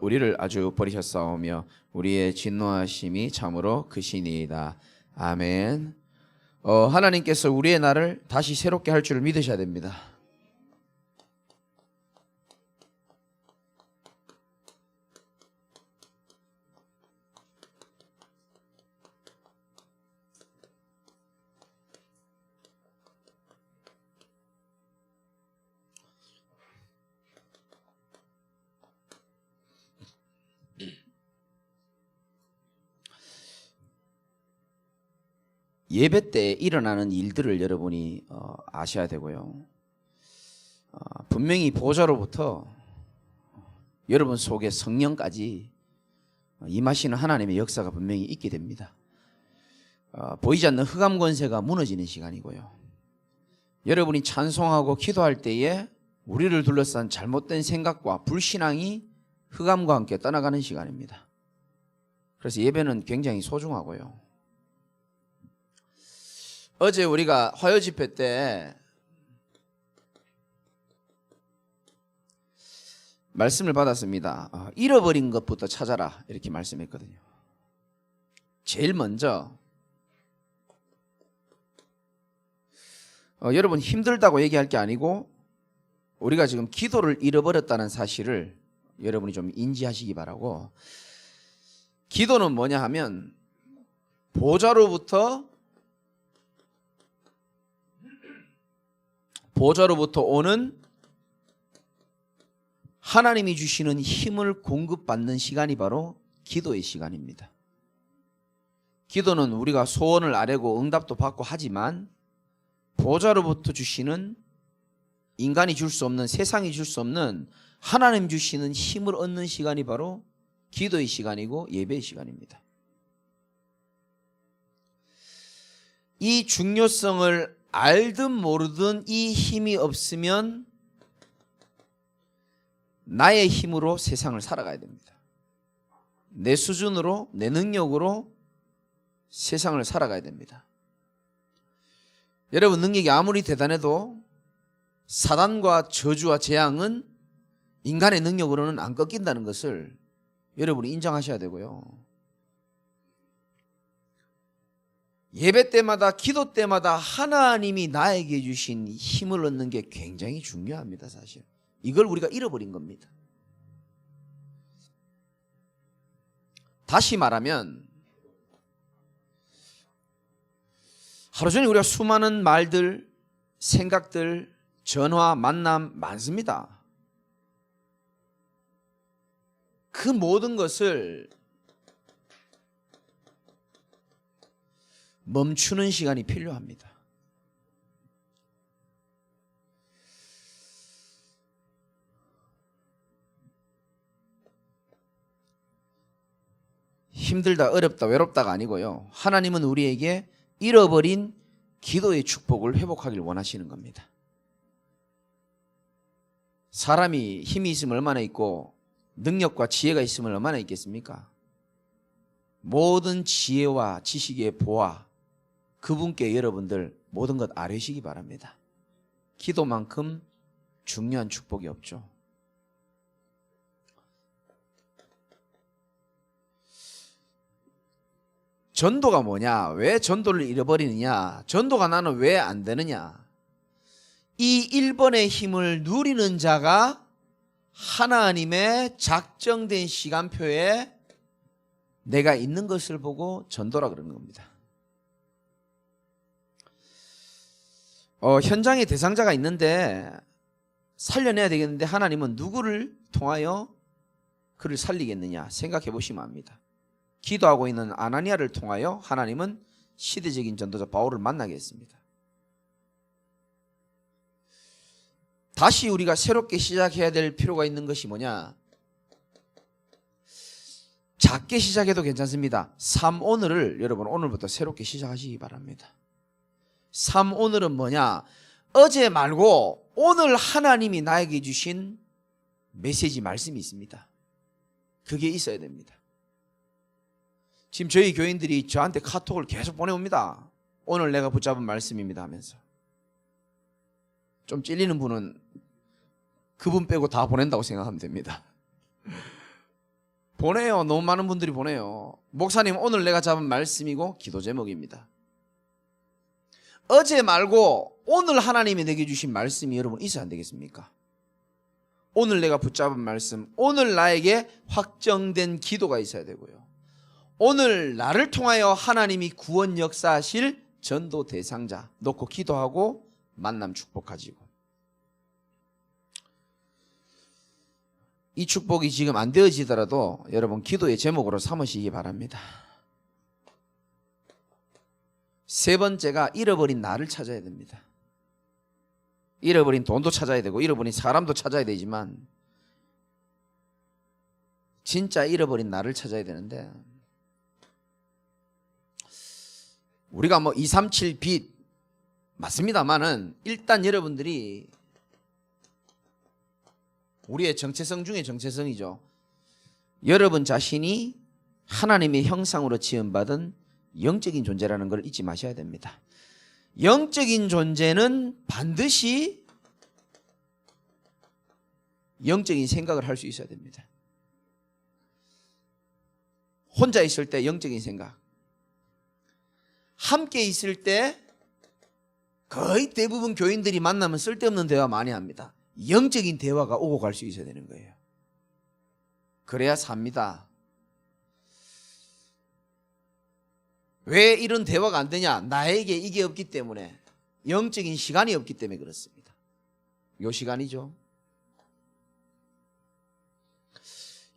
우리를 아주 버리셨사오며 우리의 진노하심이 참으로 크시니이다. 아멘. 하나님께서 우리의 날을 다시 새롭게 할 줄 믿으셔야 됩니다. 예배 때 일어나는 일들을 여러분이 아셔야 되고요. 분명히 보좌로부터 여러분 속에 성령까지 임하시는 하나님의 역사가 분명히 있게 됩니다. 보이지 않는 흑암 권세가 무너지는 시간이고요. 여러분이 찬송하고 기도할 때에 우리를 둘러싼 잘못된 생각과 불신앙이 흑암과 함께 떠나가는 시간입니다. 그래서 예배는 굉장히 소중하고요. 어제 우리가 화요 집회 때 말씀을 받았습니다. 잃어버린 것부터 찾아라 이렇게 말씀했거든요. 제일 먼저 여러분 힘들다고 얘기할 게 아니고 우리가 지금 기도를 잃어버렸다는 사실을 여러분이 좀 인지하시기 바라고, 기도는 뭐냐 하면 보좌로부터 오는 하나님이 주시는 힘을 공급받는 시간이 바로 기도의 시간입니다. 기도는 우리가 소원을 아뢰고 응답도 받고 하지만 보좌로부터 주시는, 인간이 줄 수 없는, 세상이 줄 수 없는 하나님 주시는 힘을 얻는 시간이 바로 기도의 시간이고 예배의 시간입니다. 이 중요성을 알든 모르든 이 힘이 없으면 나의 힘으로 세상을 살아가야 됩니다. 내 수준으로, 내 능력으로 세상을 살아가야 됩니다. 여러분, 능력이 아무리 대단해도 사단과 저주와 재앙은 인간의 능력으로는 안 꺾인다는 것을 여러분이 인정하셔야 되고요. 예배 때마다, 기도 때마다 하나님이 나에게 주신 힘을 얻는 게 굉장히 중요합니다. 사실 이걸 우리가 잃어버린 겁니다. 다시 말하면 하루 종일 우리가 수많은 말들, 생각들, 전화, 만남 많습니다. 그 모든 것을 멈추는 시간이 필요합니다. 힘들다, 어렵다, 외롭다가 아니고요. 하나님은 우리에게 잃어버린 기도의 축복을 회복하길 원하시는 겁니다. 사람이 힘이 있으면 얼마나 있고 능력과 지혜가 있으면 얼마나 있겠습니까? 모든 지혜와 지식의 보아 그분께 여러분들 모든 것 아뢰시기 바랍니다. 기도만큼 중요한 축복이 없죠. 전도가 뭐냐? 왜 전도를 잃어버리느냐? 전도가 나는 왜 안 되느냐? 이 1번의 힘을 누리는 자가 하나님의 작정된 시간표에 내가 있는 것을 보고 전도라 그러는 겁니다. 현장에 대상자가 있는데 살려내야 되겠는데 하나님은 누구를 통하여 그를 살리겠느냐 생각해 보시면 압니다. 기도하고 있는 아나니아를 통하여 하나님은 시대적인 전도자 바울을 만나게 했습니다. 다시 우리가 새롭게 시작해야 될 필요가 있는 것이 뭐냐? 작게 시작해도 괜찮습니다. 삶 오늘을 여러분 오늘부터 새롭게 시작하시기 바랍니다. 삶 오늘은 뭐냐? 어제 말고 오늘 하나님이 나에게 주신 메시지, 말씀이 있습니다. 그게 있어야 됩니다. 지금 저희 교인들이 저한테 카톡을 계속 보내옵니다. 오늘 내가 붙잡은 말씀입니다 하면서. 좀 찔리는 분은 그분 빼고 다 보낸다고 생각하면 됩니다. 보내요. 너무 많은 분들이 보내요. 목사님, 오늘 내가 잡은 말씀이고 기도 제목입니다. 어제 말고 오늘 하나님이 내게 주신 말씀이 여러분 있어야 안 되겠습니까? 오늘 내가 붙잡은 말씀, 오늘 나에게 확정된 기도가 있어야 되고요. 오늘 나를 통하여 하나님이 구원 역사하실 전도 대상자 놓고 기도하고 만남 축복 가지고, 이 축복이 지금 안 되어지더라도 여러분 기도의 제목으로 삼으시기 바랍니다. 세 번째가 잃어버린 나를 찾아야 됩니다. 잃어버린 돈도 찾아야 되고 잃어버린 사람도 찾아야 되지만 진짜 잃어버린 나를 찾아야 되는데, 우리가 뭐 237 빛 맞습니다만은 일단 여러분들이 우리의 정체성 중에 정체성이죠. 여러분 자신이 하나님의 형상으로 지음받은 영적인 존재라는 걸 잊지 마셔야 됩니다. 영적인 존재는 반드시 영적인 생각을 할 수 있어야 됩니다. 혼자 있을 때 영적인 생각, 함께 있을 때 거의 대부분 교인들이 만나면 쓸데없는 대화 많이 합니다. 영적인 대화가 오고 갈 수 있어야 되는 거예요. 그래야 삽니다. 왜 이런 대화가 안 되냐? 나에게 이게 없기 때문에, 영적인 시간이 없기 때문에 그렇습니다. 요 시간이죠.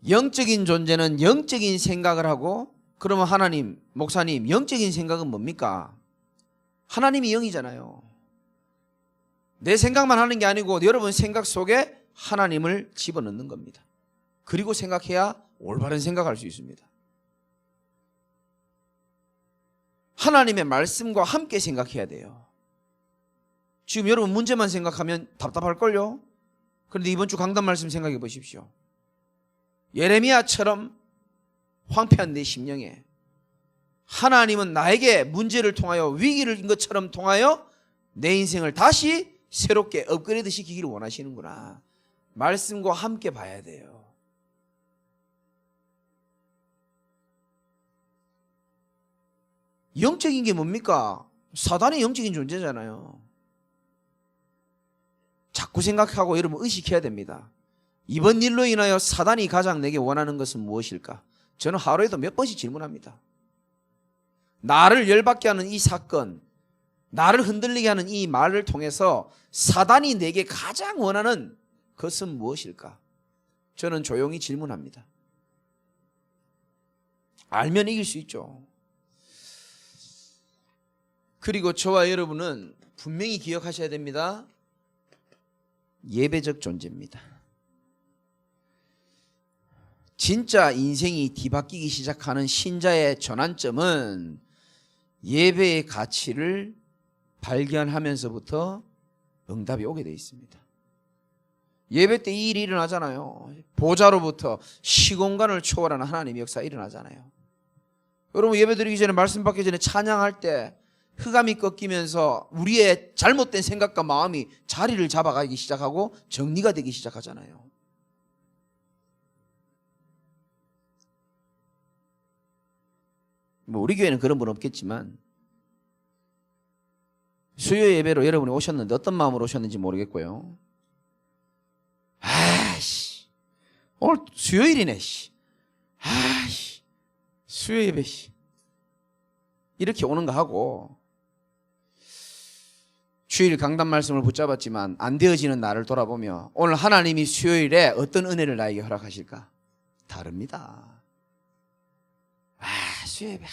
영적인 존재는 영적인 생각을 하고, 그러면 하나님, 목사님, 영적인 생각은 뭡니까? 하나님이 영이잖아요. 내 생각만 하는 게 아니고 여러분 생각 속에 하나님을 집어넣는 겁니다. 그리고 생각해야 올바른 생각할 수 있습니다. 하나님의 말씀과 함께 생각해야 돼요. 지금 여러분 문제만 생각하면 답답할걸요? 그런데 이번 주 강단 말씀 생각해 보십시오. 예레미야처럼 황폐한 내 심령에 하나님은 나에게 문제를 통하여, 위기를 것처럼 통하여 내 인생을 다시 새롭게 업그레이드 시키기를 원하시는구나. 말씀과 함께 봐야 돼요. 영적인 게 뭡니까? 사단이 영적인 존재잖아요. 자꾸 생각하고 여러분 의식해야 됩니다. 이번 일로 인하여 사단이 가장 내게 원하는 것은 무엇일까? 저는 하루에도 몇 번씩 질문합니다. 나를 열받게 하는 이 사건, 나를 흔들리게 하는 이 말을 통해서 사단이 내게 가장 원하는 것은 무엇일까? 저는 조용히 질문합니다. 알면 이길 수 있죠. 그리고 저와 여러분은 분명히 기억하셔야 됩니다. 예배적 존재입니다. 진짜 인생이 뒤바뀌기 시작하는 신자의 전환점은 예배의 가치를 발견하면서부터 응답이 오게 되어 있습니다. 예배 때 이 일이 일어나잖아요. 보좌로부터 시공간을 초월하는 하나님의 역사가 일어나잖아요. 여러분 예배 드리기 전에, 말씀 받기 전에 찬양할 때 흑암이 꺾이면서 우리의 잘못된 생각과 마음이 자리를 잡아가기 시작하고 정리가 되기 시작하잖아요. 뭐 우리 교회는 그런 분 없겠지만 수요 예배로 여러분이 오셨는데 어떤 마음으로 오셨는지 모르겠고요. 아씨, 오늘 수요일이네. 아씨, 수요 예배 이렇게 오는 거 하고, 주일 강단 말씀을 붙잡았지만 안 되어지는 나를 돌아보며 오늘 하나님이 수요일에 어떤 은혜를 나에게 허락하실까? 다릅니다. 수요 예배,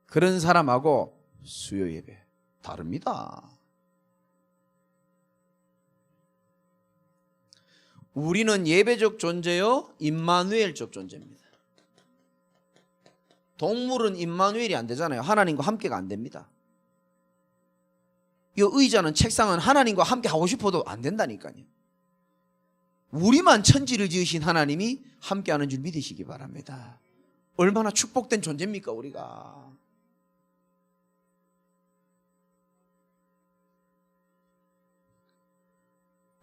그런 사람하고 수요 예배 다릅니다. 우리는 예배적 존재요, 임마누엘적 존재입니다. 동물은 임마누엘이 안 되잖아요. 하나님과 함께가 안 됩니다. 이 의자는, 책상은 하나님과 함께 하고 싶어도 안 된다니까요. 우리만 천지를 지으신 하나님이 함께하는 줄 믿으시기 바랍니다. 얼마나 축복된 존재입니까 우리가.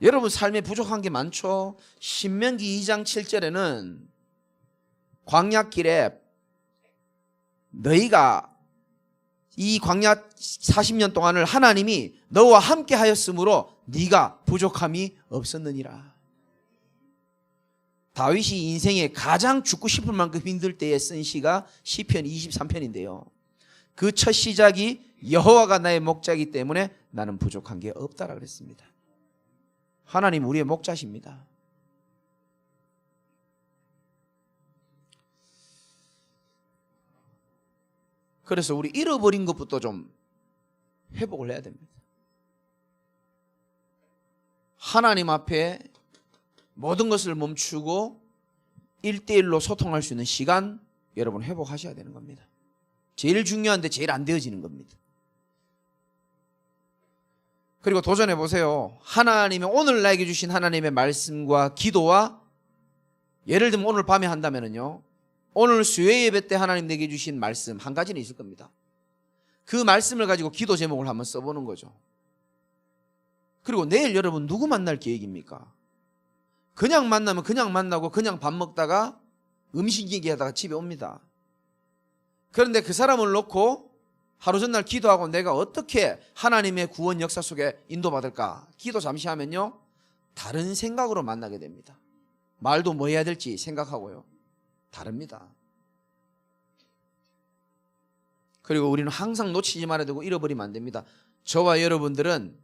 여러분 삶에 부족한 게 많죠. 신명기 2장 7절에는 광야길에 너희가 이 광야 40년 동안을 하나님이 너와 함께 하였으므로 네가 부족함이 없었느니라. 다윗이 인생에 가장 죽고 싶을 만큼 힘들 때에 쓴 시가 시편 23편인데요. 그 첫 시작이 여호와가 나의 목자이기 때문에 나는 부족한 게 없다라 그랬습니다. 하나님 우리의 목자십니다. 그래서 우리 잃어버린 것부터 좀 회복을 해야 됩니다. 하나님 앞에 모든 것을 멈추고 1대1로 소통할 수 있는 시간 여러분 회복하셔야 되는 겁니다. 제일 중요한데 제일 안 되어지는 겁니다. 그리고 도전해 보세요. 하나님이 오늘 나에게 주신 하나님의 말씀과 기도와 예를 들면 오늘 밤에 한다면요, 오늘 수요 예배 때 하나님 내게 주신 말씀 한 가지는 있을 겁니다. 그 말씀을 가지고 기도 제목을 한번 써보는 거죠. 그리고 내일 여러분 누구 만날 계획입니까? 그냥 만나면 그냥 만나고 그냥 밥 먹다가 음식 얘기하다가 집에 옵니다. 그런데 그 사람을 놓고 하루 전날 기도하고 내가 어떻게 하나님의 구원 역사 속에 인도받을까? 기도 잠시 하면요, 다른 생각으로 만나게 됩니다. 말도 뭐 해야 될지 생각하고요. 다릅니다. 그리고 우리는 항상 놓치지 말아야 되고 잃어버리면 안 됩니다. 저와 여러분들은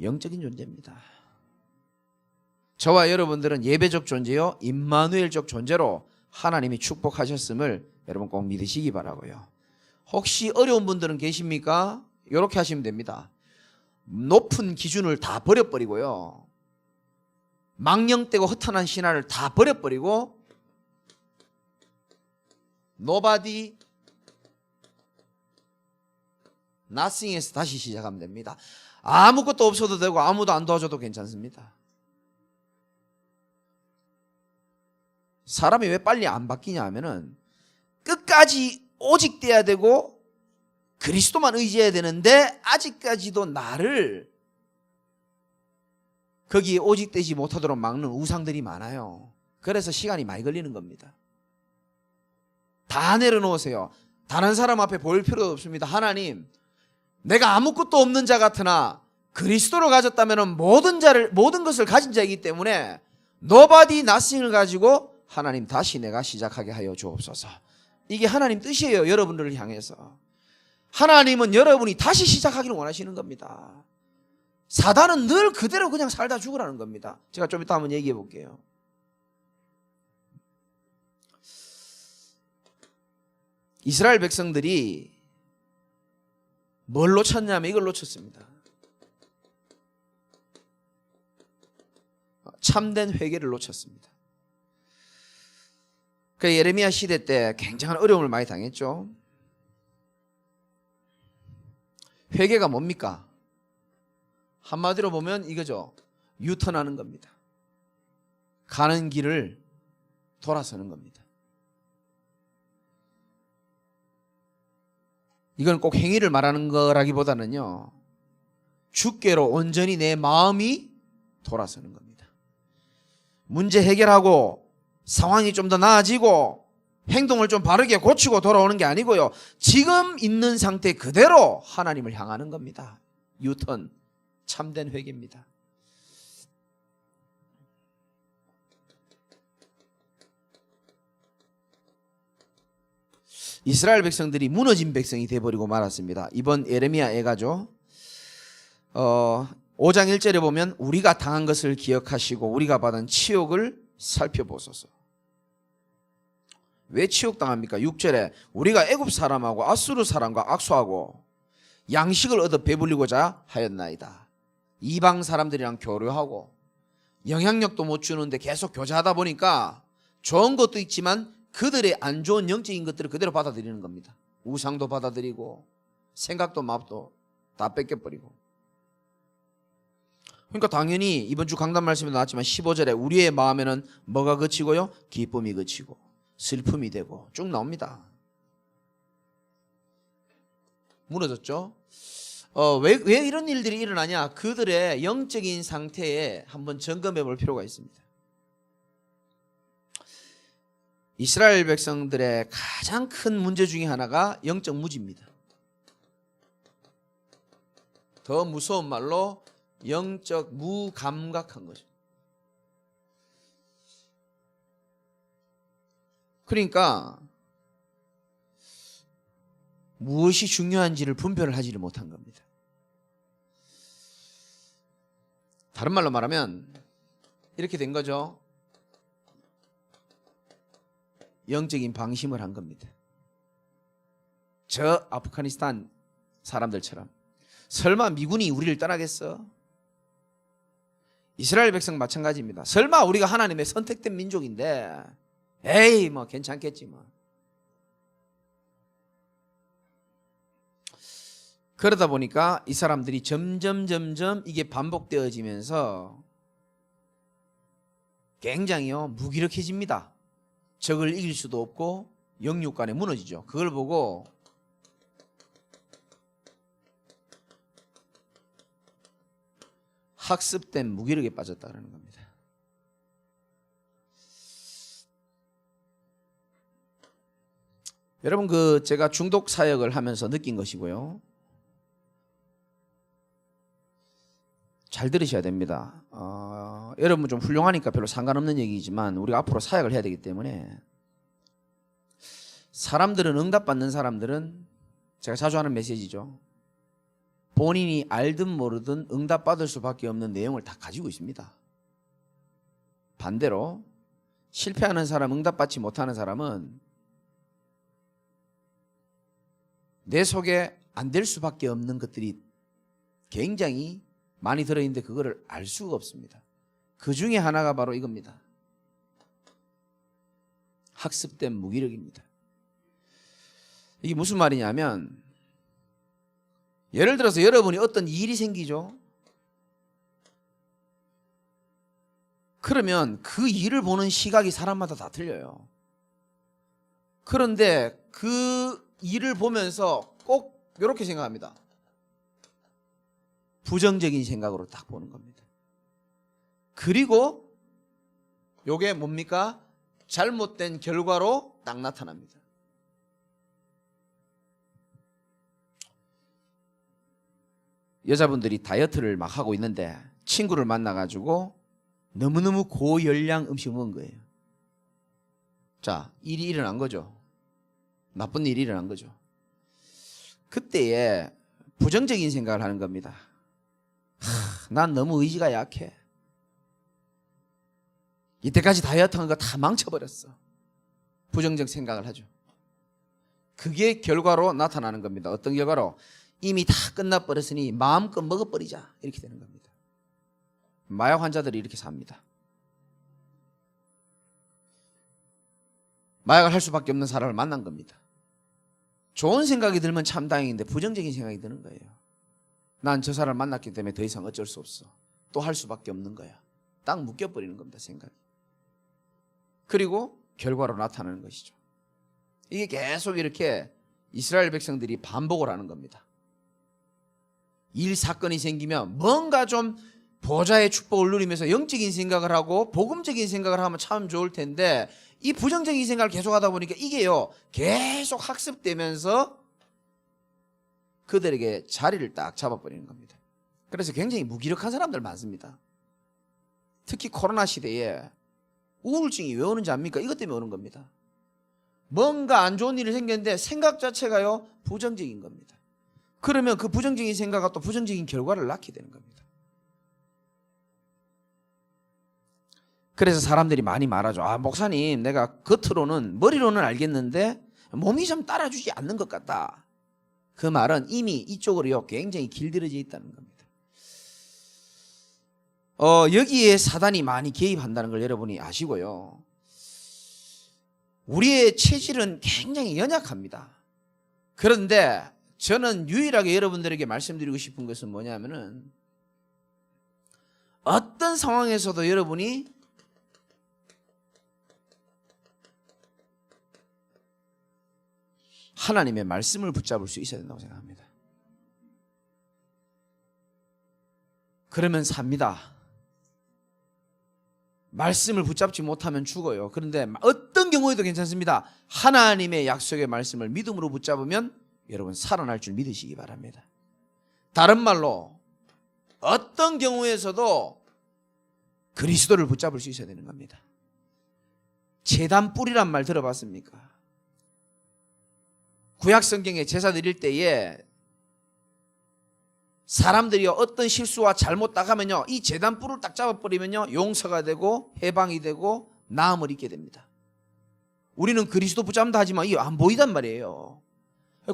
영적인 존재입니다. 저와 여러분들은 예배적 존재요, 임마누엘적 존재로 하나님이 축복하셨음을 여러분 꼭 믿으시기 바라고요. 혹시 어려운 분들은 계십니까? 이렇게 하시면 됩니다. 높은 기준을 다 버려버리고요, 망령되고 허탄한 신화를 다 버려버리고 Nobody, nothing에서 다시 시작하면 됩니다. 아무것도 없어도 되고 아무도 안 도와줘도 괜찮습니다. 사람이 왜 빨리 안 바뀌냐 하면은 끝까지 오직 돼야 되고 그리스도만 의지해야 되는데 아직까지도 나를 거기에 오직되지 못하도록 막는 우상들이 많아요. 그래서 시간이 많이 걸리는 겁니다. 다 내려놓으세요. 다른 사람 앞에 보일 필요도 없습니다. 하나님, 내가 아무것도 없는 자 같으나 그리스도를 가졌다면 모든 것을 가진 자이기 때문에 Nobody, nothing을 가지고 하나님 다시 내가 시작하게 하여 주옵소서. 이게 하나님 뜻이에요. 여러분들을 향해서. 하나님은 여러분이 다시 시작하기를 원하시는 겁니다. 사단은 늘 그대로 그냥 살다 죽으라는 겁니다. 제가 좀 이따 한번 얘기해 볼게요. 이스라엘 백성들이 뭘 놓쳤냐면 이걸 놓쳤습니다. 참된 회개를 놓쳤습니다. 그 예레미야 시대 때 굉장한 어려움을 많이 당했죠. 회개가 뭡니까? 한마디로 보면 이거죠. 유턴하는 겁니다. 가는 길을 돌아서는 겁니다. 이건 꼭 행위를 말하는 거라기보다는요, 주께로 온전히 내 마음이 돌아서는 겁니다. 문제 해결하고 상황이 좀 더 나아지고 행동을 좀 바르게 고치고 돌아오는 게 아니고요, 지금 있는 상태 그대로 하나님을 향하는 겁니다. 유턴, 참된 회개입니다. 이스라엘 백성들이 무너진 백성이 되어버리고 말았습니다. 이번 예레미야 애가죠. 5장 1절에 보면 우리가 당한 것을 기억하시고 우리가 받은 치욕을 살펴보소서. 왜 치욕당합니까? 6절에 우리가 애굽 사람하고 아수르 사람과 악수하고 양식을 얻어 배불리고자 하였나이다. 이방 사람들이랑 교류하고 영향력도 못 주는데 계속 교제하다 보니까 좋은 것도 있지만 그들의 안 좋은 영적인 것들을 그대로 받아들이는 겁니다. 우상도 받아들이고 생각도 마음도 다 뺏겨버리고. 그러니까 당연히 이번 주 강단 말씀에 나왔지만 15절에 우리의 마음에는 뭐가 그치고요? 기쁨이 그치고 슬픔이 되고 쭉 나옵니다. 무너졌죠? 왜 이런 일들이 일어나냐? 그들의 영적인 상태에 한번 점검해 볼 필요가 있습니다. 이스라엘 백성들의 가장 큰 문제 중에 하나가 영적 무지입니다. 더 무서운 말로 영적 무감각한 거죠. 그러니까 무엇이 중요한지를 분별을 하지를 못한 겁니다. 다른 말로 말하면 이렇게 된 거죠. 영적인 방심을 한 겁니다. 저 아프가니스탄 사람들처럼 설마 미군이 우리를 떠나겠어? 이스라엘 백성 마찬가지입니다. 설마 우리가 하나님의 선택된 민족인데 에이 뭐 괜찮겠지 뭐. 그러다 보니까 이 사람들이 점점 이게 반복되어지면서 굉장히요 무기력해집니다. 적을 이길 수도 없고 영육간에 무너지죠. 그걸 보고 학습된 무기력에 빠졌다는 겁니다. 여러분 제가 중독 사역을 하면서 느낀 것이고요. 잘 들으셔야 됩니다. 여러분 좀 훌륭하니까 별로 상관없는 얘기지만 우리가 앞으로 사역을 해야 되기 때문에 사람들은 응답받는 사람들은 제가 자주 하는 메시지죠. 본인이 알든 모르든 응답받을 수밖에 없는 내용을 다 가지고 있습니다. 반대로 실패하는 사람, 응답받지 못하는 사람은 내 속에 안 될 수밖에 없는 것들이 굉장히 많이 들어있는데 그거를 알 수가 없습니다. 그 중에 하나가 바로 이겁니다. 학습된 무기력입니다. 이게 무슨 말이냐면 예를 들어서 여러분이 어떤 일이 생기죠. 그러면 그 일을 보는 시각이 사람마다 다 틀려요. 그런데 그 일을 보면서 꼭 이렇게 생각합니다. 부정적인 생각으로 딱 보는 겁니다. 그리고 이게 뭡니까? 잘못된 결과로 딱 나타납니다. 여자분들이 다이어트를 막 하고 있는데 친구를 만나가지고 너무너무 고열량 음식을 먹은 거예요. 자, 일이 일어난 거죠. 나쁜 일이 일어난 거죠. 그때에 부정적인 생각을 하는 겁니다. 난 너무 의지가 약해. 이때까지 다이어트 한 거 다 망쳐버렸어. 부정적 생각을 하죠. 그게 결과로 나타나는 겁니다. 어떤 결과로? 이미 다 끝나버렸으니 마음껏 먹어버리자 이렇게 되는 겁니다. 마약 환자들이 이렇게 삽니다. 마약을 할 수밖에 없는 사람을 만난 겁니다. 좋은 생각이 들면 참 다행인데 부정적인 생각이 드는 거예요. 난 저 사람을 만났기 때문에 더 이상 어쩔 수 없어. 또 할 수밖에 없는 거야. 딱 묶여버리는 겁니다. 생각이. 그리고 결과로 나타나는 것이죠. 이게 계속 이렇게 이스라엘 백성들이 반복을 하는 겁니다. 일 사건이 생기면 뭔가 좀 보좌의 축복을 누리면서 영적인 생각을 하고 복음적인 생각을 하면 참 좋을 텐데 이 부정적인 생각을 계속 하다 보니까 이게요 계속 학습되면서 그들에게 자리를 딱 잡아버리는 겁니다. 그래서 굉장히 무기력한 사람들 많습니다. 특히 코로나 시대에 우울증이 왜 오는지 압니까? 이것 때문에 오는 겁니다. 뭔가 안 좋은 일이 생겼는데 생각 자체가요 부정적인 겁니다. 그러면 그 부정적인 생각과 또 부정적인 결과를 낳게 되는 겁니다. 그래서 사람들이 많이 말하죠. 아, 목사님, 내가 겉으로는 머리로는 알겠는데 몸이 좀 따라주지 않는 것 같다. 그 말은 이미 이쪽으로요 굉장히 길들여져 있다는 겁니다. 여기에 사단이 많이 개입한다는 걸 여러분이 아시고요. 우리의 체질은 굉장히 연약합니다. 그런데 저는 유일하게 여러분들에게 말씀드리고 싶은 것은 뭐냐면은 어떤 상황에서도 여러분이 하나님의 말씀을 붙잡을 수 있어야 된다고 생각합니다. 그러면 삽니다. 말씀을 붙잡지 못하면 죽어요. 그런데 어떤 경우에도 괜찮습니다. 하나님의 약속의 말씀을 믿음으로 붙잡으면 여러분 살아날 줄 믿으시기 바랍니다. 다른 말로 어떤 경우에서도 그리스도를 붙잡을 수 있어야 되는 겁니다. 제단뿔이란 말 들어봤습니까? 구약 성경에 제사 드릴 때에 사람들이 어떤 실수와 잘못 딱 하면요, 이 제단뿔을 딱 잡아버리면요, 용서가 되고 해방이 되고 나음을 입게 됩니다. 우리는 그리스도 붙잡는다 하지만 이게 안 보이단 말이에요.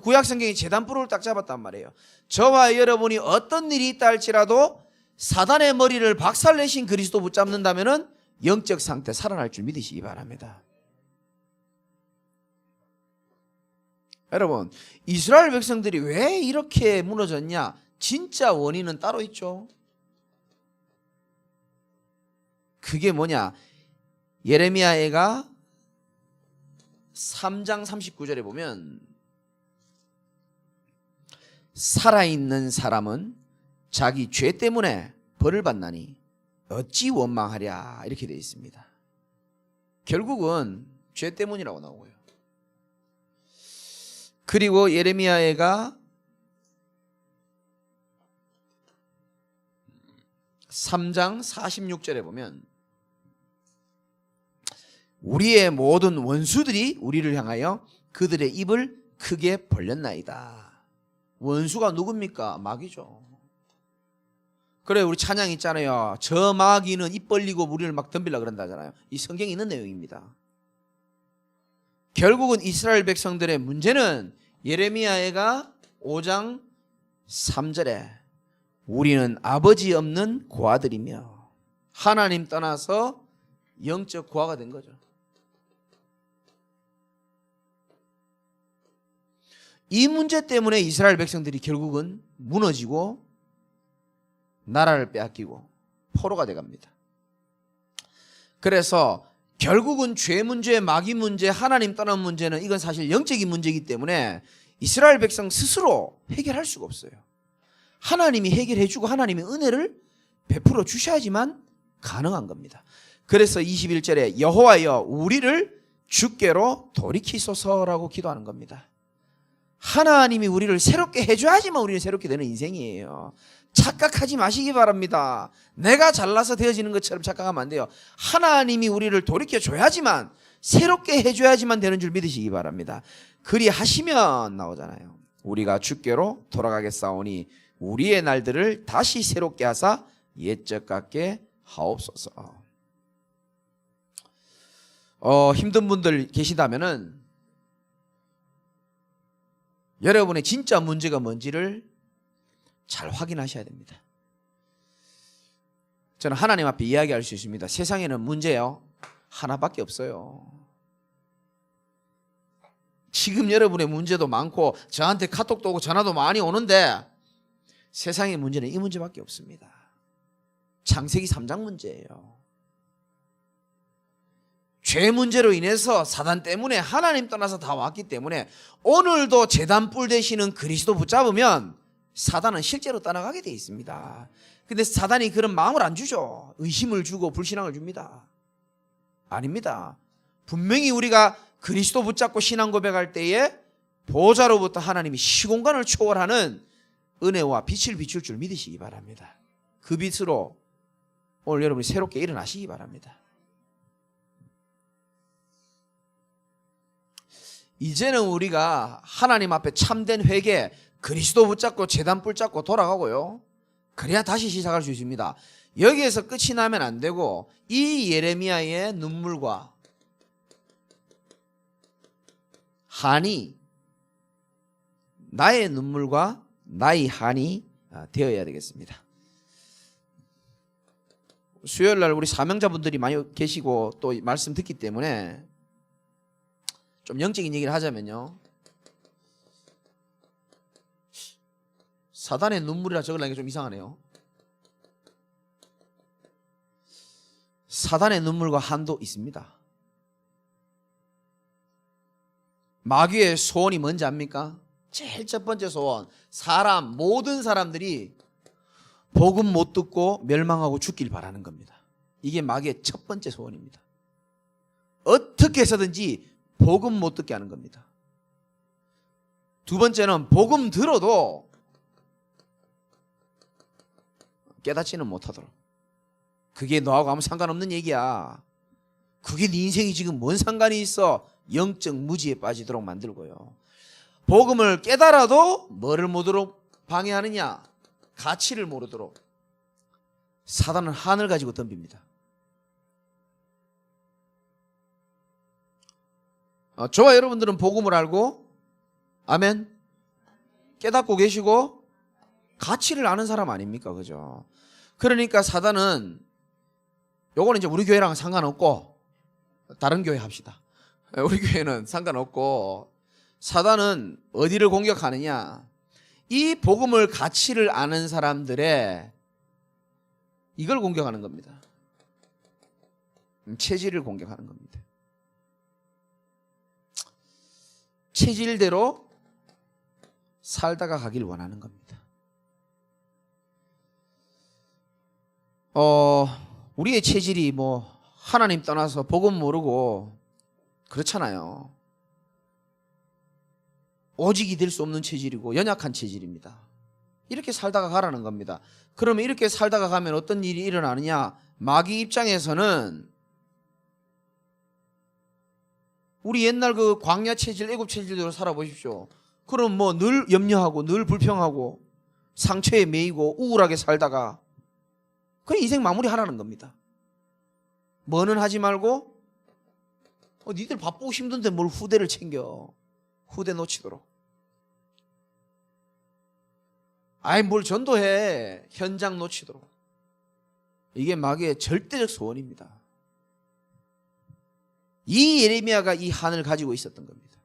구약 성경이 제단뿔을 딱 잡았단 말이에요. 저와 여러분이 어떤 일이 있다 할지라도 사단의 머리를 박살내신 그리스도 붙잡는다면은 영적 상태 살아날 줄 믿으시기 바랍니다. 여러분, 이스라엘 백성들이 왜 이렇게 무너졌냐? 진짜 원인은 따로 있죠. 그게 뭐냐? 예레미야가 3장 39절에 보면 살아있는 사람은 자기 죄 때문에 벌을 받나니 어찌 원망하랴, 이렇게 되어 있습니다. 결국은 죄 때문이라고 나오고요. 그리고 예레미야가 3장 46절에 보면 우리의 모든 원수들이 우리를 향하여 그들의 입을 크게 벌렸나이다. 원수가 누굽니까? 마귀죠. 그래, 우리 찬양 있잖아요. 저 마귀는 입 벌리고 우리를 막 덤비려고 그런다잖아요. 이 성경에 있는 내용입니다. 결국은 이스라엘 백성들의 문제는 예레미야가 5장 3절에 우리는 아버지 없는 고아들이며 하나님 떠나서 영적 고아가 된 거죠. 이 문제 때문에 이스라엘 백성들이 결국은 무너지고 나라를 빼앗기고 포로가 돼갑니다. 그래서 결국은 죄 문제, 마귀 문제, 하나님 떠난 문제는 이건 사실 영적인 문제이기 때문에 이스라엘 백성 스스로 해결할 수가 없어요. 하나님이 해결해 주고 하나님의 은혜를 베풀어 주셔야지만 가능한 겁니다. 그래서 21절에 여호와여 우리를 주께로 돌이키소서라고 기도하는 겁니다. 하나님이 우리를 새롭게 해줘야지만 우리는 새롭게 되는 인생이에요. 착각하지 마시기 바랍니다. 내가 잘나서 되어지는 것처럼 착각하면 안 돼요. 하나님이 우리를 돌이켜줘야지만, 새롭게 해줘야지만 되는 줄 믿으시기 바랍니다. 그리하시면 나오잖아요. 우리가 주께로 돌아가겠사오니 우리의 날들을 다시 새롭게 하사 옛적 같게 하옵소서. 힘든 분들 계시다면은 여러분의 진짜 문제가 뭔지를 잘 확인하셔야 됩니다. 저는 하나님 앞에 이야기할 수 있습니다. 세상에는 문제요 하나밖에 없어요. 지금 여러분의 문제도 많고 저한테 카톡도 오고 전화도 많이 오는데 세상의 문제는 이 문제밖에 없습니다. 창세기 3장 문제예요. 죄 문제로 인해서 사단 때문에 하나님 떠나서 다 왔기 때문에 오늘도 제단뿔 되시는 그리스도 붙잡으면 사단은 실제로 떠나가게 돼 있습니다. 근데 사단이 그런 마음을 안 주죠. 의심을 주고 불신앙을 줍니다. 아닙니다. 분명히 우리가 그리스도 붙잡고 신앙 고백할 때에 보좌로부터 하나님이 시공간을 초월하는 은혜와 빛을 비출 줄 믿으시기 바랍니다. 그 빛으로 오늘 여러분이 새롭게 일어나시기 바랍니다. 이제는 우리가 하나님 앞에 참된 회개, 그리스도 붙잡고 제단뿔 잡고 돌아가고요. 그래야 다시 시작할 수 있습니다. 여기에서 끝이 나면 안 되고 이 예레미야의 눈물과 한이 나의 눈물과 나의 한이 되어야 되겠습니다. 수요일날 우리 사명자분들이 많이 계시고 또 말씀 듣기 때문에 좀 영적인 얘기를 하자면요, 사단의 눈물이라 적으려니까 좀 이상하네요. 사단의 눈물과 한도 있습니다. 마귀의 소원이 뭔지 압니까? 제일 첫 번째 소원, 모든 사람들이 복음 못 듣고 멸망하고 죽길 바라는 겁니다. 이게 마귀의 첫 번째 소원입니다. 어떻게 해서든지 복음 못 듣게 하는 겁니다. 두 번째는 복음 들어도 깨닫지는 못하도록. 그게 너하고 아무 상관없는 얘기야. 그게 네 인생이 지금 뭔 상관이 있어. 영적 무지에 빠지도록 만들고요. 복음을 깨달아도 뭐를 모르도록 방해하느냐? 가치를 모르도록. 사단은 한을 가지고 덤빕니다. 저와 여러분들은 복음을 알고 아멘 깨닫고 계시고 가치를 아는 사람 아닙니까? 그죠? 그러니까 사단은 요거는 이제 우리 교회랑 상관없고 다른 교회 합시다. 우리 교회는 상관없고 사단은 어디를 공격하느냐? 이 복음을 가치를 아는 사람들의 이걸 공격하는 겁니다. 체질을 공격하는 겁니다. 체질대로 살다가 가길 원하는 겁니다. 우리의 체질이 뭐 하나님 떠나서 복음 모르고 그렇잖아요. 오직이 될 수 없는 체질이고 연약한 체질입니다. 이렇게 살다가 가라는 겁니다. 그러면 이렇게 살다가 가면 어떤 일이 일어나느냐? 마귀 입장에서는 우리 옛날 그 광야 체질, 애굽 체질대로 살아보십시오. 그럼 뭐 늘 염려하고 늘 불평하고 상처에 매이고 우울하게 살다가 그냥 인생 마무리하라는 겁니다. 뭐는 하지 말고 니들 바쁘고 힘든데 뭘 후대를 챙겨. 후대 놓치도록. 아이 뭘 전도해. 현장 놓치도록. 이게 마귀의 절대적 소원입니다. 이 예레미야가 이 한을 가지고 있었던 겁니다.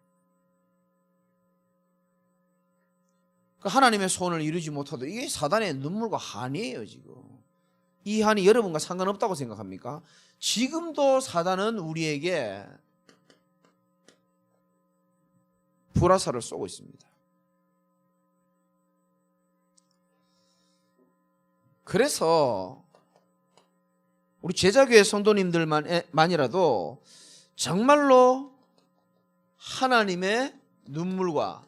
하나님의 소원을 이루지 못하도 이게 사단의 눈물과 한이에요. 지금 이 한이 여러분과 상관없다고 생각합니까? 지금도 사단은 우리에게 불화살을 쏘고 있습니다. 그래서 우리 제자교회 성도님들만이라도 정말로 하나님의 눈물과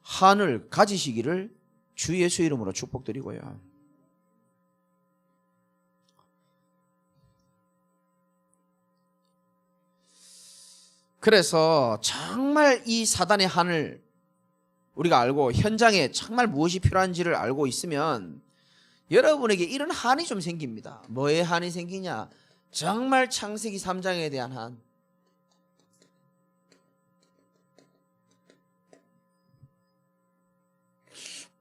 한을 가지시기를 주 예수 이름으로 축복드리고요. 그래서 정말 이 사단의 한을 우리가 알고 현장에 정말 무엇이 필요한지를 알고 있으면 여러분에게 이런 한이 좀 생깁니다. 뭐의 한이 생기냐? 정말 창세기 3장에 대한 한.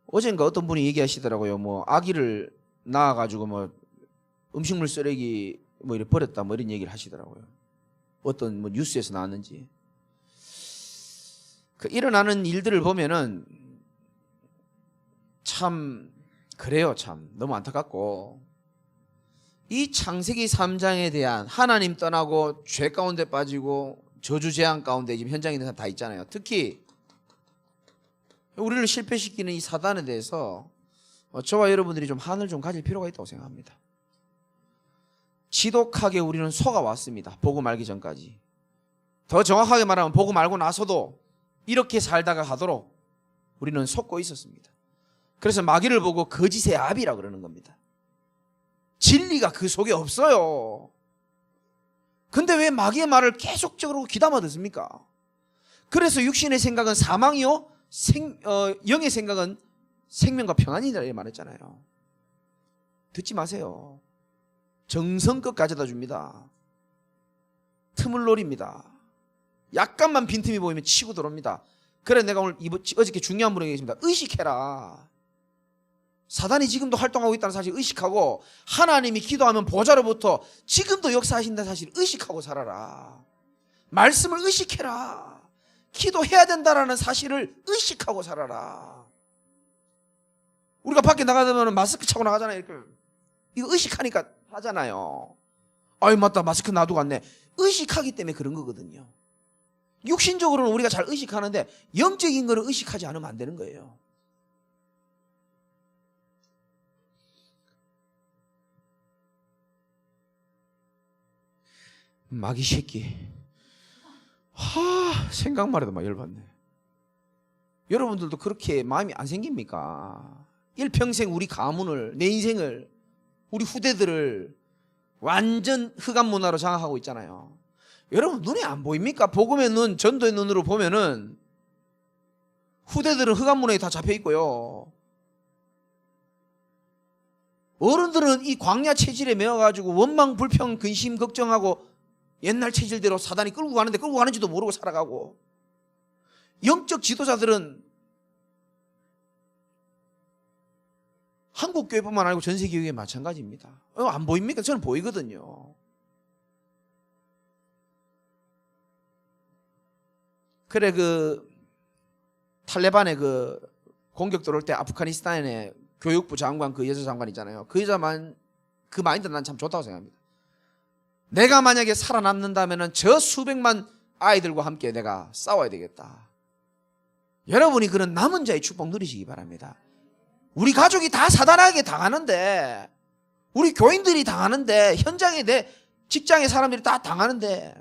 어젠가 어떤 분이 얘기하시더라고요. 뭐 아기를 낳아가지고 뭐 음식물 쓰레기 뭐 이렇게 버렸다 뭐 이런 얘기를 하시더라고요. 어떤 뭐 뉴스에서 나왔는지. 그 일어나는 일들을 보면은 참 그래요. 참 너무 안타깝고 이 창세기 3장에 대한 하나님 떠나고 죄 가운데 빠지고 저주 재앙 가운데 지금 현장에 대해서 다 있잖아요. 특히 우리를 실패시키는 이 사단에 대해서 저와 여러분들이 좀 한을 좀 가질 필요가 있다고 생각합니다. 지독하게 우리는 속아왔습니다. 복음 알기 전까지. 더 정확하게 말하면 복음 알고 나서도 이렇게 살다가 가도록 우리는 속고 있었습니다. 그래서 마귀를 보고 거짓의 아비라 그러는 겁니다. 진리가 그 속에 없어요. 근데 왜 마귀의 말을 계속적으로 귀담아 듣습니까? 그래서 육신의 생각은 사망이요 영의 생각은 생명과 평안이라 말했잖아요. 듣지 마세요. 정성껏 가져다 줍니다. 틈을 노립니다. 약간만 빈틈이 보이면 치고 들어옵니다. 그래 내가 오늘 어저께 중요한 분에게 계십니다. 의식해라. 사단이 지금도 활동하고 있다는 사실 의식하고 하나님이 기도하면 보좌로부터 지금도 역사하신다는 사실 의식하고 살아라. 말씀을 의식해라. 기도해야 된다라는 사실을 의식하고 살아라. 우리가 밖에 나가면 마스크 차고 나가잖아요. 이렇게. 이거 의식하니까 하잖아요. 아이 맞다 마스크 놔두고 갔네. 의식하기 때문에 그런 거거든요. 육신적으로는 우리가 잘 의식하는데 영적인 거를 의식하지 않으면 안 되는 거예요. 마귀 새끼. 생각만 해도 막 열받네. 여러분들도 그렇게 마음이 안 생깁니까? 일평생 우리 가문을, 내 인생을, 우리 후대들을 완전 흑암 문화로 장악하고 있잖아요. 여러분 눈에 안 보입니까? 복음의 눈, 전도의 눈으로 보면은 후대들은 흑암 문화에 다 잡혀 있고요. 어른들은 이 광야 체질에 매어가지고 원망, 불평, 근심, 걱정하고 옛날 체질대로 사단이 끌고 가는지도 모르고 살아가고, 영적 지도자들은 한국 교회뿐만 아니고 전 세계 교회 마찬가지입니다. 안 보입니까? 저는 보이거든요. 그래, 탈레반의 공격 들어올 때 아프가니스탄의 교육부 장관, 그 여자 장관 있잖아요. 그 여자만, 그 마인드 난 참 좋다고 생각합니다. 내가 만약에 살아남는다면 저 수백만 아이들과 함께 내가 싸워야 되겠다. 여러분이 그런 남은 자의 축복 누리시기 바랍니다. 우리 가족이 다 사단에게 당하는데, 우리 교인들이 당하는데, 현장에 내 직장의 사람들이 다 당하는데,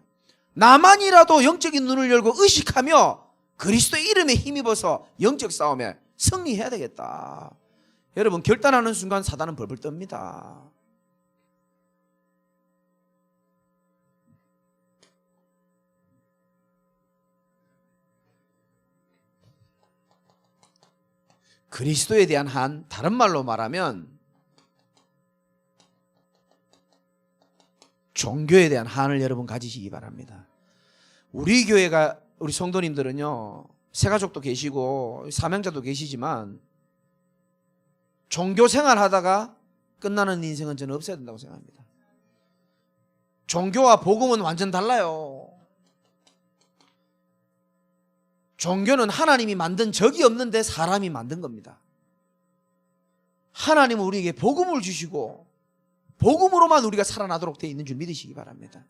나만이라도 영적인 눈을 열고 의식하며 그리스도의 이름에 힘입어서 영적 싸움에 승리해야 되겠다. 여러분, 결단하는 순간 사단은 벌벌 떱니다. 그리스도에 대한 한, 다른 말로 말하면 종교에 대한 한을 여러분 가지시기 바랍니다. 우리 교회가, 우리 성도님들은요, 새가족도 계시고 사명자도 계시지만 종교 생활하다가 끝나는 인생은 저는 없어야 된다고 생각합니다. 종교와 복음은 완전 달라요. 종교는 하나님이 만든 적이 없는데 사람이 만든 겁니다. 하나님은 우리에게 복음을 주시고 복음으로만 우리가 살아나도록 되어 있는 줄 믿으시기 바랍니다.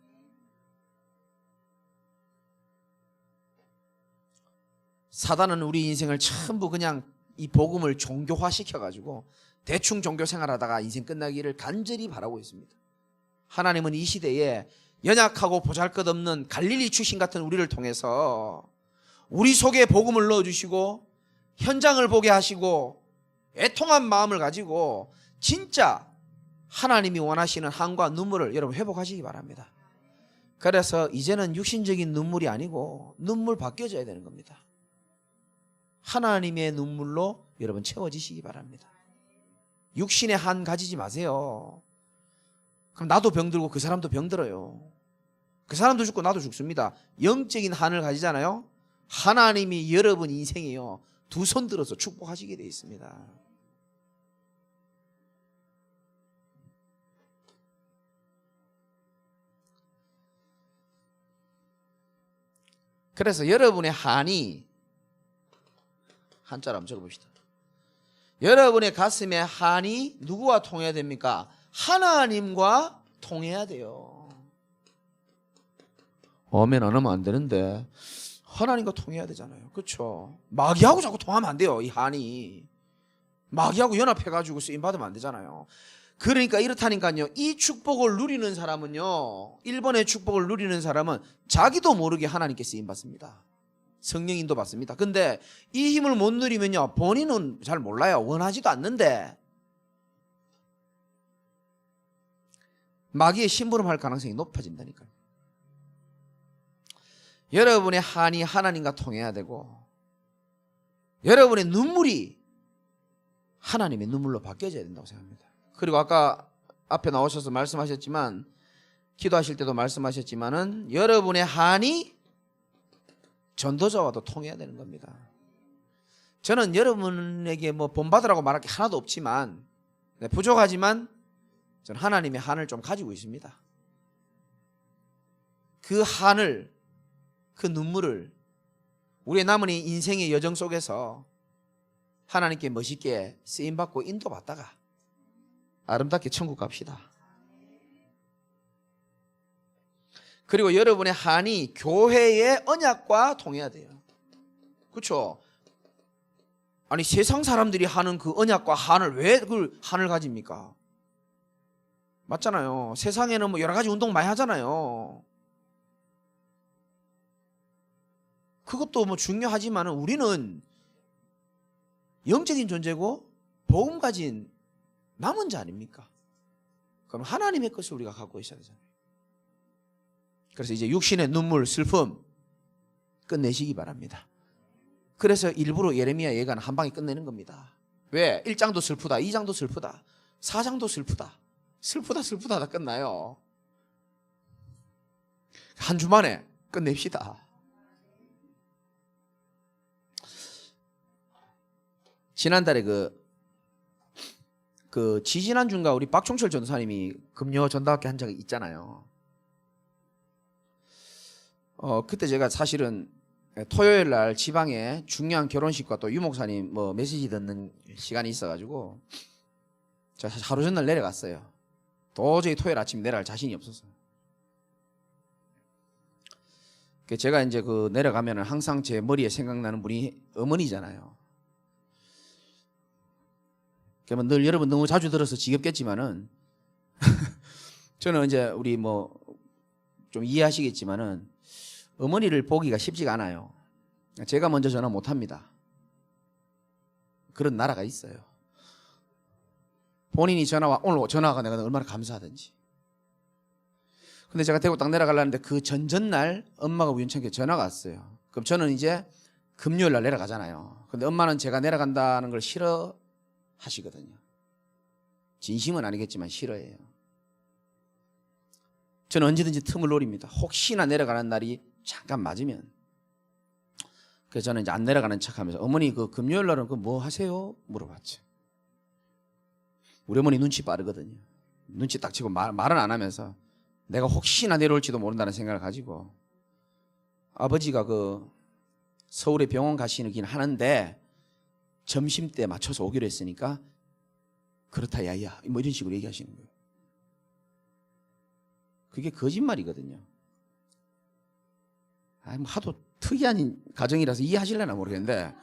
사단은 우리 인생을 전부 그냥 이 복음을 종교화 시켜가지고 대충 종교 생활하다가 인생 끝나기를 간절히 바라고 있습니다. 하나님은 이 시대에 연약하고 보잘것없는 갈릴리 출신 같은 우리를 통해서 우리 속에 복음을 넣어주시고 현장을 보게 하시고 애통한 마음을 가지고 진짜 하나님이 원하시는 한과 눈물을 여러분 회복하시기 바랍니다. 그래서 이제는 육신적인 눈물이 아니고 눈물 바뀌어져야 되는 겁니다. 하나님의 눈물로 여러분 채워지시기 바랍니다. 육신의 한 가지지 마세요. 그럼 나도 병들고 그 사람도 병들어요. 그 사람도 죽고 나도 죽습니다. 영적인 한을 가지잖아요. 하나님이 여러분 인생이요, 두 손 들어서 축복하시게 되어 있습니다. 그래서 여러분의 한이, 한자로 한번 적어봅시다. 여러분의 가슴에 한이 누구와 통해야 됩니까? 하나님과 통해야 돼요. 아멘 안 하면 안 되는데 하나님과 통해야 되잖아요. 그렇죠? 마귀하고 자꾸 통하면 안 돼요. 이 한이 마귀하고 연합해가지고 쓰임받으면 안 되잖아요. 그러니까 이렇다니까요, 이 축복을 누리는 사람은요, 1번의 축복을 누리는 사람은 자기도 모르게 하나님께 쓰임받습니다. 성령 인도 받습니다. 근데 이 힘을 못 누리면요, 본인은 잘 몰라요. 원하지도 않는데 마귀의 심부름할 가능성이 높아진다니까요. 여러분의 한이 하나님과 통해야 되고 여러분의 눈물이 하나님의 눈물로 바뀌어져야 된다고 생각합니다. 그리고 아까 앞에 나오셔서 말씀하셨지만, 기도하실 때도 말씀하셨지만은 여러분의 한이 전도자와도 통해야 되는 겁니다. 저는 여러분에게 뭐 본받으라고 말할 게 하나도 없지만, 부족하지만 저는 하나님의 한을 좀 가지고 있습니다. 그 한을, 그 눈물을 우리의 남은 인생의 여정 속에서 하나님께 멋있게 쓰임받고 인도받다가 아름답게 천국 갑시다. 그리고 여러분의 한이 교회의 언약과 통해야 돼요. 그렇죠? 아니 세상 사람들이 하는 그 언약과 한을 왜 그걸 한을 가집니까? 맞잖아요. 세상에는 뭐 여러 가지 운동 많이 하잖아요. 그것도 뭐 중요하지만은 우리는 영적인 존재고 복음 가진 남은 자 아닙니까? 그럼 하나님의 것을 우리가 갖고 있어야 되잖아요. 그래서 이제 육신의 눈물, 슬픔 끝내시기 바랍니다. 그래서 일부러 예레미야 예가는 한 방에 끝내는 겁니다. 왜? 1장도 슬프다, 2장도 슬프다, 4장도 슬프다, 슬프다 다 끝나요. 한 주 만에 끝냅시다. 지난달에 지지난주인가 우리 박종철 전도사님이 금요 전도학회 한 적이 있잖아요. 그때 제가 사실은 토요일 날 지방에 중요한 결혼식과 또 유목사님 뭐 메시지 듣는 시간이 있어가지고 제가 하루 전날 내려갔어요. 도저히 토요일 아침 내려갈 자신이 없었어요. 제가 이제 내려가면은 항상 제 머리에 생각나는 분이 어머니잖아요. 그러면 늘 여러분 너무 자주 들어서 지겹겠지만은 저는 이제 우리 뭐 좀 이해하시겠지만은 어머니를 보기가 쉽지가 않아요. 제가 먼저 전화 못 합니다. 그런 나라가 있어요. 본인이 오늘 전화가 내가 얼마나 감사하든지. 근데 제가 대구 딱 내려가려는데 그 전전날 엄마가 우연찮게 전화가 왔어요. 그럼 저는 이제 금요일 날 내려가잖아요. 근데 엄마는 제가 내려간다는 걸 싫어하시거든요. 진심은 아니겠지만 싫어해요. 저는 언제든지 틈을 노립니다. 혹시나 내려가는 날이 잠깐 맞으면. 그래서 저는 이제 안 내려가는 척하면서 어머니 금요일 날은 뭐 하세요? 물어봤죠. 우리 어머니 눈치 빠르거든요. 눈치 딱 치고 말은 안 하면서 내가 혹시나 내려올지도 모른다는 생각을 가지고 아버지가 서울에 병원 가시긴 하는데 점심때 맞춰서 오기로 했으니까 그렇다 야야 뭐 이런 식으로 얘기하시는 거예요. 그게 거짓말이거든요. 뭐 하도 특이한 가정이라서 이해하실려나 모르겠는데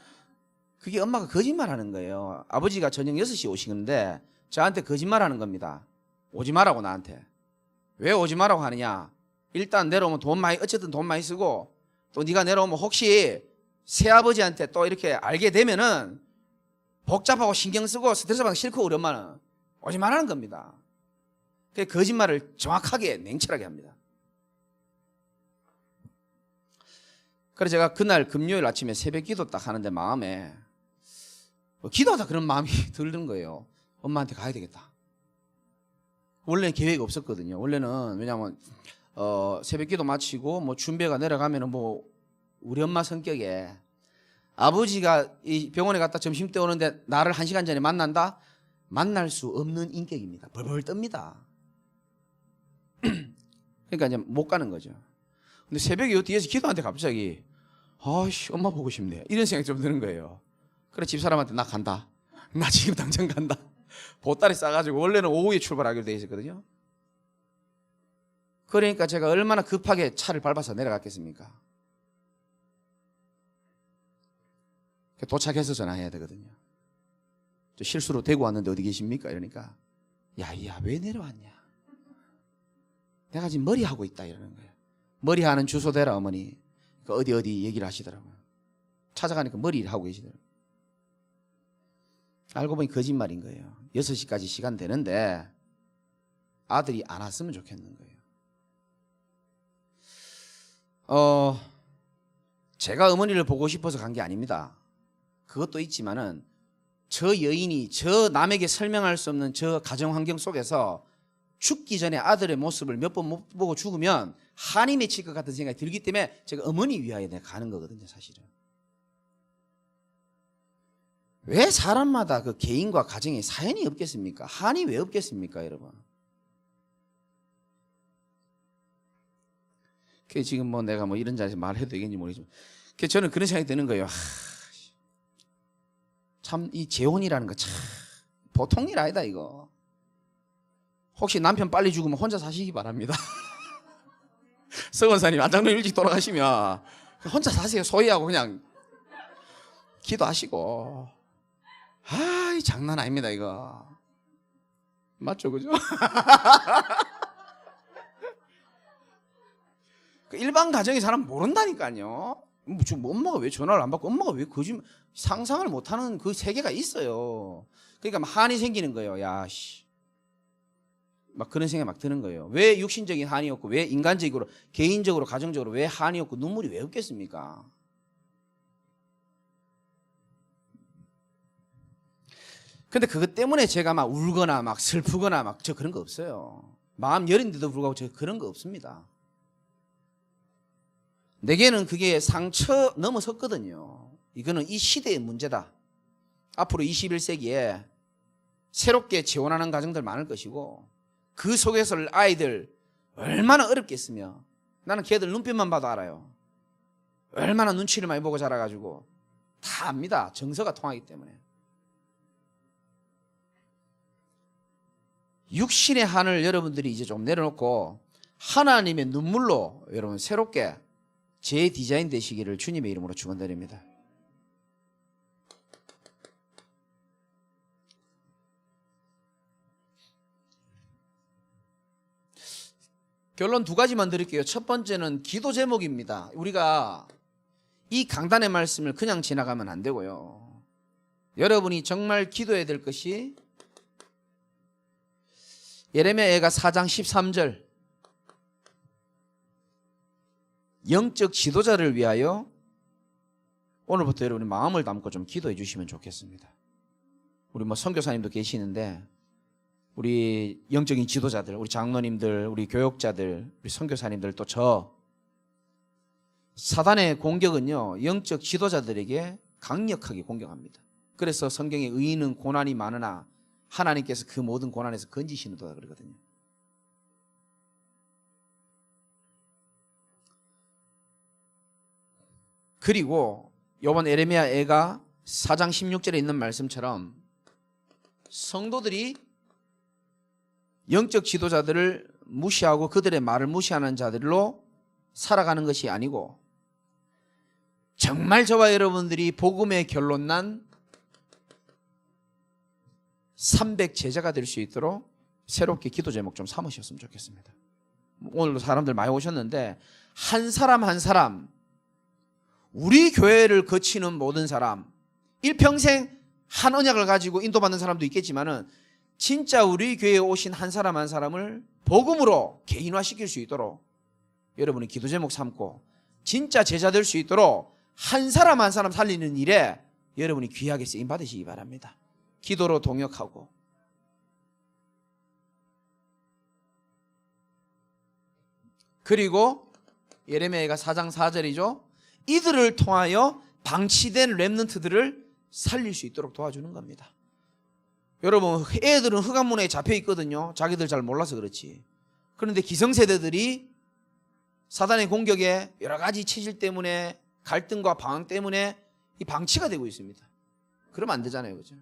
그게 엄마가 거짓말하는 거예요. 아버지가 저녁 6시에 오시는데 저한테 거짓말하는 겁니다. 오지 마라고 나한테. 왜 오지 마라고 하느냐. 일단 내려오면 어쨌든 돈 많이 쓰고 또 네가 내려오면 혹시 새아버지한테 또 이렇게 알게 되면은 복잡하고 신경 쓰고 스트레스 받기 싫고 우리 엄마는 오지 말라는 겁니다. 그 거짓말을 정확하게 냉철하게 합니다. 그래서 제가 그날 금요일 아침에 새벽 기도 딱 하는데 마음에 기도하다 그런 마음이 들는 거예요. 엄마한테 가야 되겠다. 원래는 계획이 없었거든요. 원래는 왜냐하면 새벽 기도 마치고 뭐 준비가 내려가면은 뭐 우리 엄마 성격에 아버지가 이 병원에 갔다 점심 때 오는데 나를 1시간 전에 만난다? 만날 수 없는 인격입니다. 벌벌 떱니다. 그러니까 이제 못 가는 거죠. 근데 새벽에 뒤에서 기도하는데 갑자기 아이씨 엄마 보고 싶네 이런 생각이 좀 드는 거예요. 그래 집사람한테 나 간다. 나 지금 당장 간다. 보따리 싸가지고 원래는 오후에 출발하기로 돼 있었거든요. 그러니까 제가 얼마나 급하게 차를 밟아서 내려갔겠습니까? 도착해서 전화해야 되거든요. 저 실수로 대구 왔는데 어디 계십니까? 이러니까 야야 왜 내려왔냐. 내가 지금 머리하고 있다 이러는 거예요. 머리하는 주소 대라 어머니. 어디 얘기를 하시더라고요. 찾아가니까 머리를 하고 계시더라고요. 알고 보니 거짓말인 거예요. 6시까지 시간 되는데 아들이 안 왔으면 좋겠는 거예요. 제가 어머니를 보고 싶어서 간 게 아닙니다. 그것도 있지만은 저 여인이 저 남에게 설명할 수 없는 저 가정 환경 속에서 죽기 전에 아들의 모습을 몇 번 못 보고 죽으면 한이 맺힐 것 같은 생각이 들기 때문에 제가 어머니 위하여 내가 가는 거거든요, 사실은. 왜 사람마다 그 개인과 가정에 사연이 없겠습니까? 한이 왜 없겠습니까, 여러분? 그 지금 뭐 내가 뭐 이런 자리에서 말해도 되겠는지 모르겠지만, 저는 그런 생각이 드는 거예요. 참 이 재혼이라는 거 참 보통 일 아니다 이거. 혹시 남편 빨리 죽으면 혼자 사시기 바랍니다. 서원사님 안장로 일찍 돌아가시면 혼자 사세요. 소희하고 그냥 기도하시고. 이 장난 아닙니다 이거. 맞죠 그죠? 일반 가정의 사람 모른다니까요. 지금 엄마가 왜 전화를 안 받고 엄마가 왜 거짓말 상상을 못하는 그 세계가 있어요. 그러니까 막 한이 생기는 거예요. 야, 씨. 막 그런 생각이 막 드는 거예요. 왜 육신적인 한이 없고 왜 인간적으로 개인적으로 가정적으로 왜 한이 없고 눈물이 왜 없겠습니까? 근데 그것 때문에 제가 막 울거나 막 슬프거나 막 저 그런 거 없어요. 마음 여린데도 불구하고 저 그런 거 없습니다. 내게는 그게 상처 넘어섰거든요. 이거는 이 시대의 문제다. 앞으로 21세기에 새롭게 재혼하는 가정들 많을 것이고 그 속에서 아이들 얼마나 어렵겠으며 나는 걔들 눈빛만 봐도 알아요. 얼마나 눈치를 많이 보고 자라가지고 다 압니다. 정서가 통하기 때문에. 육신의 한을 여러분들이 이제 좀 내려놓고 하나님의 눈물로 여러분 새롭게 재디자인 되시기를 주님의 이름으로 축원드립니다. 결론 두 가지만 드릴게요. 첫 번째는 기도 제목입니다. 우리가 이 강단의 말씀을 그냥 지나가면 안 되고요. 여러분이 정말 기도해야 될 것이 예레미야가 4장 13절 영적 지도자를 위하여 오늘부터 여러분이 마음을 담고 좀 기도해 주시면 좋겠습니다. 우리 선교사님도 계시는데 우리 영적인 지도자들, 우리 장로님들, 우리 교역자들, 우리 선교사님들 또 저 사단의 공격은요 영적 지도자들에게 강력하게 공격합니다. 그래서 성경에 의인은 고난이 많으나 하나님께서 그 모든 고난에서 건지시는도다 그러거든요. 그리고 이번 예레미야 애가 4장 16절에 있는 말씀처럼 성도들이 영적 지도자들을 무시하고 그들의 말을 무시하는 자들로 살아가는 것이 아니고 정말 저와 여러분들이 복음의 결론 난 300 제자가 될 수 있도록 새롭게 기도 제목 좀 삼으셨으면 좋겠습니다. 오늘도 사람들 많이 오셨는데 한 사람 한 사람 우리 교회를 거치는 모든 사람 일평생 한 언약을 가지고 인도받는 사람도 있겠지만은 진짜 우리 교회에 오신 한 사람 한 사람을 복음으로 개인화시킬 수 있도록 여러분이 기도 제목 삼고 진짜 제자 될 수 있도록 한 사람 한 사람 살리는 일에 여러분이 귀하게 쓰임 받으시기 바랍니다. 기도로 동역하고 그리고 예레미야가 4장 4절이죠. 이들을 통하여 방치된 렘넌트들을 살릴 수 있도록 도와주는 겁니다. 여러분 애들은 흑암문에 잡혀 있거든요. 자기들 잘 몰라서 그렇지. 그런데 기성세대들이 사단의 공격에 여러 가지 체질 때문에 갈등과 방황 때문에 이 방치가 되고 있습니다. 그러면 안 되잖아요. 그죠?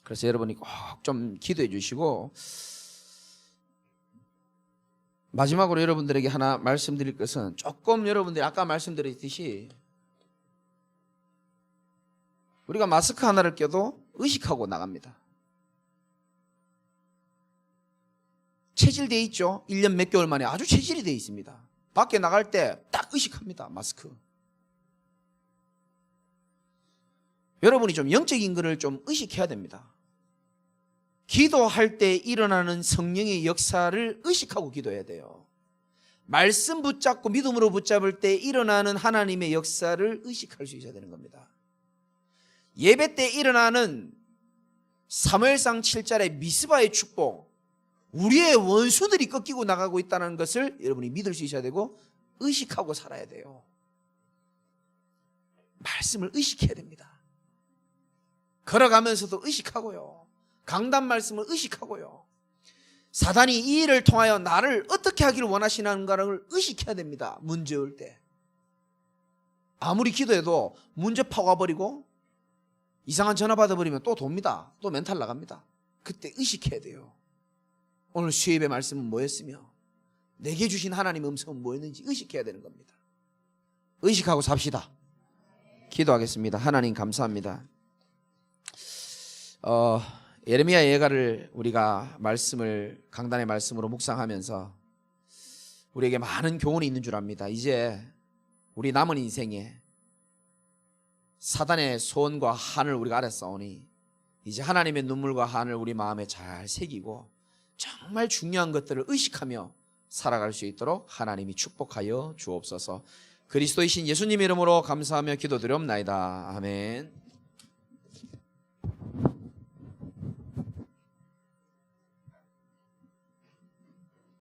그래서 여러분이 꼭 좀 기도해 주시고 마지막으로 여러분들에게 하나 말씀드릴 것은 조금 여러분들이 아까 말씀드렸듯이 우리가 마스크 하나를 껴도 의식하고 나갑니다. 체질되어 있죠. 1년 몇 개월 만에 아주 체질이 되어 있습니다. 밖에 나갈 때 딱 의식합니다. 마스크. 여러분이 좀 영적인 것을 좀 의식해야 됩니다. 기도할 때 일어나는 성령의 역사를 의식하고 기도해야 돼요. 말씀 붙잡고 믿음으로 붙잡을 때 일어나는 하나님의 역사를 의식할 수 있어야 되는 겁니다. 예배 때 일어나는 사무엘상 7절의 미스바의 축복, 우리의 원수들이 꺾이고 나가고 있다는 것을 여러분이 믿을 수 있어야 되고 의식하고 살아야 돼요. 말씀을 의식해야 됩니다. 걸어가면서도 의식하고요. 강단 말씀을 의식하고요. 사단이 이 일을 통하여 나를 어떻게 하기를 원하시는가를 의식해야 됩니다. 문제 올 때. 아무리 기도해도 문제 파고버리고 이상한 전화 받아버리면 또 돕니다. 또 멘탈 나갑니다. 그때 의식해야 돼요. 오늘 수요예배 말씀은 뭐였으며 내게 주신 하나님의 음성은 뭐였는지 의식해야 되는 겁니다. 의식하고 삽시다. 기도하겠습니다. 하나님 감사합니다. 예레미야 예가를 우리가 말씀을 강단의 말씀으로 묵상하면서 우리에게 많은 교훈이 있는 줄 압니다. 이제 우리 남은 인생에 사단의 소원과 한을 우리가 알았사오니 이제 하나님의 눈물과 한을 우리 마음에 잘 새기고 정말 중요한 것들을 의식하며 살아갈 수 있도록 하나님이 축복하여 주옵소서. 그리스도이신 예수님 이름으로 감사하며 기도드리옵나이다. 아멘.